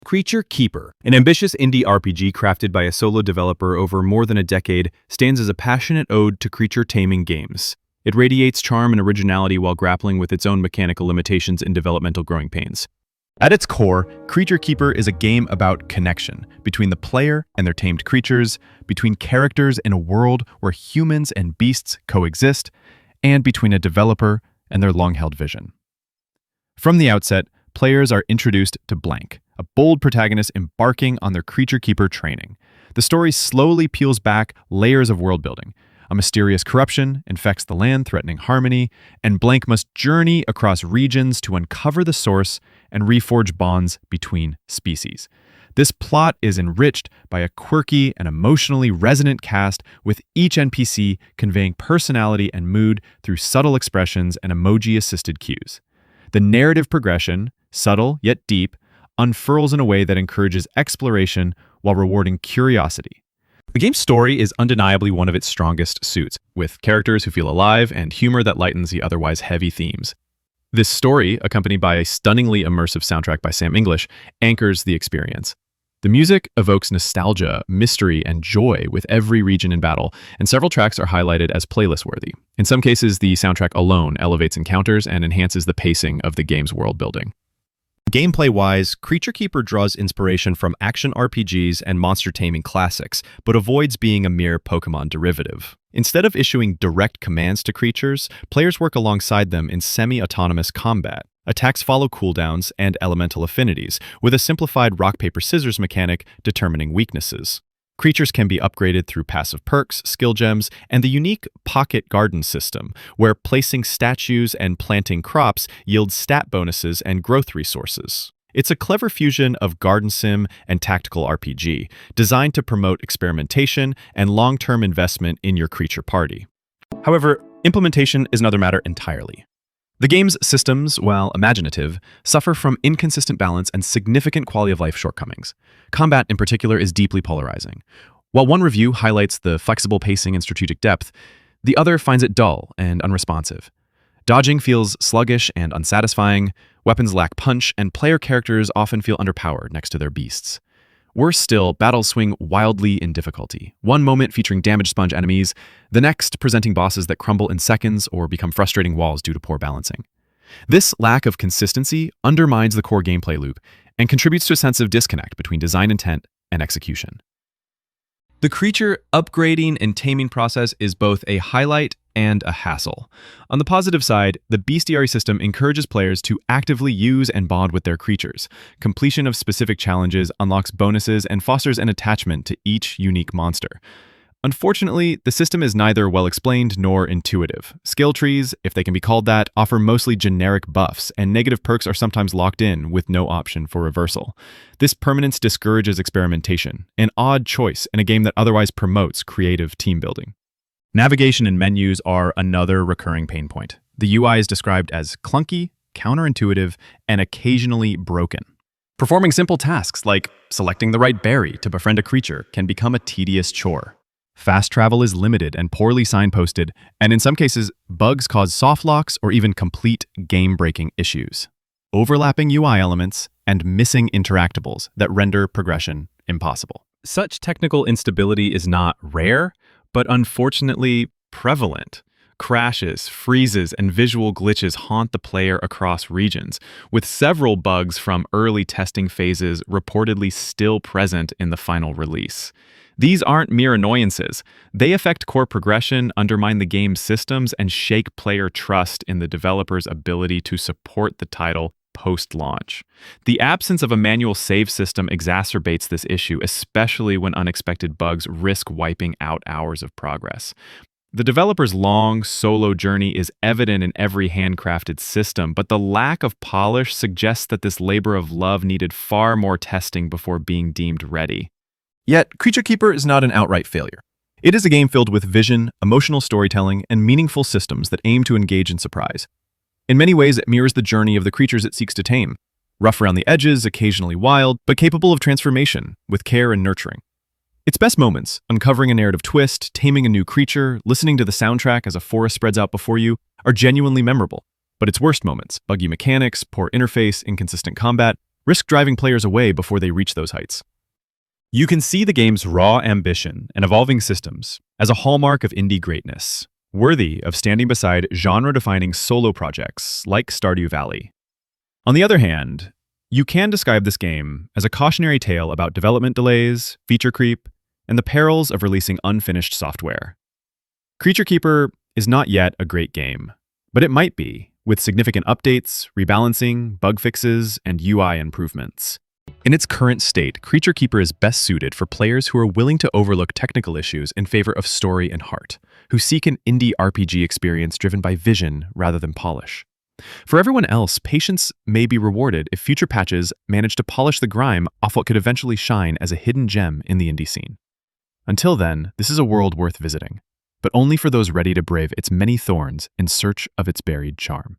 Creature Keeper, an ambitious indie RPG crafted by a solo developer over more than a decade, stands as a passionate ode to creature taming games. It radiates charm and originality while grappling with its own mechanical limitations and developmental growing pains. At its core, Creature Keeper is a game about connection between the player and their tamed creatures, between characters in a world where humans and beasts coexist, and between a developer and their long-held vision. From the outset, players are introduced to Blank, a bold protagonist embarking on their Creature Keeper training. The story slowly peels back layers of world building. A mysterious corruption infects the land, threatening harmony, and Blank must journey across regions to uncover the source and reforge bonds between species. This plot is enriched by a quirky and emotionally resonant cast, with each NPC conveying personality and mood through subtle expressions and emoji-assisted cues. The narrative progression, subtle yet deep, unfurls in a way that encourages exploration while rewarding curiosity. The game's story is undeniably one of its strongest suits, with characters who feel alive and humor that lightens the otherwise heavy themes. This story, accompanied by a stunningly immersive soundtrack by Sam English, anchors the experience. The music evokes nostalgia, mystery, and joy with every region in battle, and several tracks are highlighted as playlist-worthy. In some cases, the soundtrack alone elevates encounters and enhances the pacing of the game's world building. Gameplay-wise, Creature Keeper draws inspiration from action RPGs and monster taming classics, but avoids being a mere Pokémon derivative. Instead of issuing direct commands to creatures, players work alongside them in semi-autonomous combat. Attacks follow cooldowns and elemental affinities, with a simplified rock-paper-scissors mechanic determining weaknesses. Creatures can be upgraded through passive perks, skill gems, and the unique pocket garden system, where placing statues and planting crops yields stat bonuses and growth resources. It's a clever fusion of garden sim and tactical RPG, designed to promote experimentation and long-term investment in your creature party. However, implementation is another matter entirely. The game's systems, while imaginative, suffer from inconsistent balance and significant quality-of-life shortcomings. Combat, in particular, is deeply polarizing. While one review highlights the flexible pacing and strategic depth, the other finds it dull and unresponsive. Dodging feels sluggish and unsatisfying, weapons lack punch, and player characters often feel underpowered next to their beasts. Worse still, battles swing wildly in difficulty. One moment featuring damage sponge enemies, the next presenting bosses that crumble in seconds or become frustrating walls due to poor balancing. This lack of consistency undermines the core gameplay loop and contributes to a sense of disconnect between design intent and execution. The creature upgrading and taming process is both a highlight and a hassle. On the positive side, the bestiary system encourages players to actively use and bond with their creatures. Completion of specific challenges unlocks bonuses and fosters an attachment to each unique monster. Unfortunately, the system is neither well-explained nor intuitive. Skill trees, if they can be called that, offer mostly generic buffs, and negative perks are sometimes locked in with no option for reversal. This permanence discourages experimentation, an odd choice in a game that otherwise promotes creative team building. Navigation and menus are another recurring pain point. The UI is described as clunky, counterintuitive, and occasionally broken. Performing simple tasks like selecting the right berry to befriend a creature can become a tedious chore. Fast travel is limited and poorly signposted, and in some cases, bugs cause soft locks or even complete game-breaking issues. Overlapping UI elements and missing interactables that render progression impossible. Such technical instability is not rare, but unfortunately prevalent. Crashes, freezes, and visual glitches haunt the player across regions, with several bugs from early testing phases reportedly still present in the final release. These aren't mere annoyances. They affect core progression, undermine the game's systems, and shake player trust in the developer's ability to support the title post-launch. The absence of a manual save system exacerbates this issue, especially when unexpected bugs risk wiping out hours of progress. The developer's long, solo journey is evident in every handcrafted system, but the lack of polish suggests that this labor of love needed far more testing before being deemed ready. Yet, Creature Keeper is not an outright failure. It is a game filled with vision, emotional storytelling, and meaningful systems that aim to engage and surprise. In many ways, it mirrors the journey of the creatures it seeks to tame. Rough around the edges, occasionally wild, but capable of transformation, with care and nurturing. Its best moments, uncovering a narrative twist, taming a new creature, listening to the soundtrack as a forest spreads out before you, are genuinely memorable. But its worst moments, buggy mechanics, poor interface, inconsistent combat, risk driving players away before they reach those heights. You can see the game's raw ambition and evolving systems as a hallmark of indie greatness, worthy of standing beside genre-defining solo projects like Stardew Valley. On the other hand, you can describe this game as a cautionary tale about development delays, feature creep, and the perils of releasing unfinished software. Creature Keeper is not yet a great game, but it might be, with significant updates, rebalancing, bug fixes, and UI improvements. In its current state, Creature Keeper is best suited for players who are willing to overlook technical issues in favor of story and heart, who seek an indie RPG experience driven by vision rather than polish. For everyone else, patience may be rewarded if future patches manage to polish the grime off what could eventually shine as a hidden gem in the indie scene. Until then, this is a world worth visiting, but only for those ready to brave its many thorns in search of its buried charm.